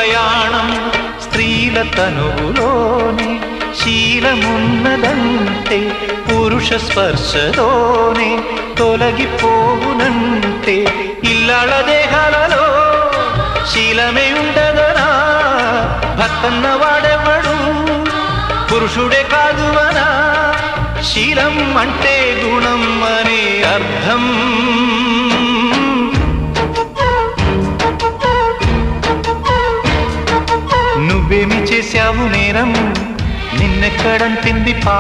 ప్రయాణం స్త్రీల తనువులోనే శీలమున్నదంటే పురుష స్పర్శతోనే తొలగిపోవునంటే ఇల్లాళ దేహాలలో శీలమే ఉండదనా భర్తన్న వాడెవడు పురుషుడే కాదువనా శీలం అంటే గుణం అనే అర్థం నువ్వేమి చేశావు నేరం నిన్నెక్కడంటింది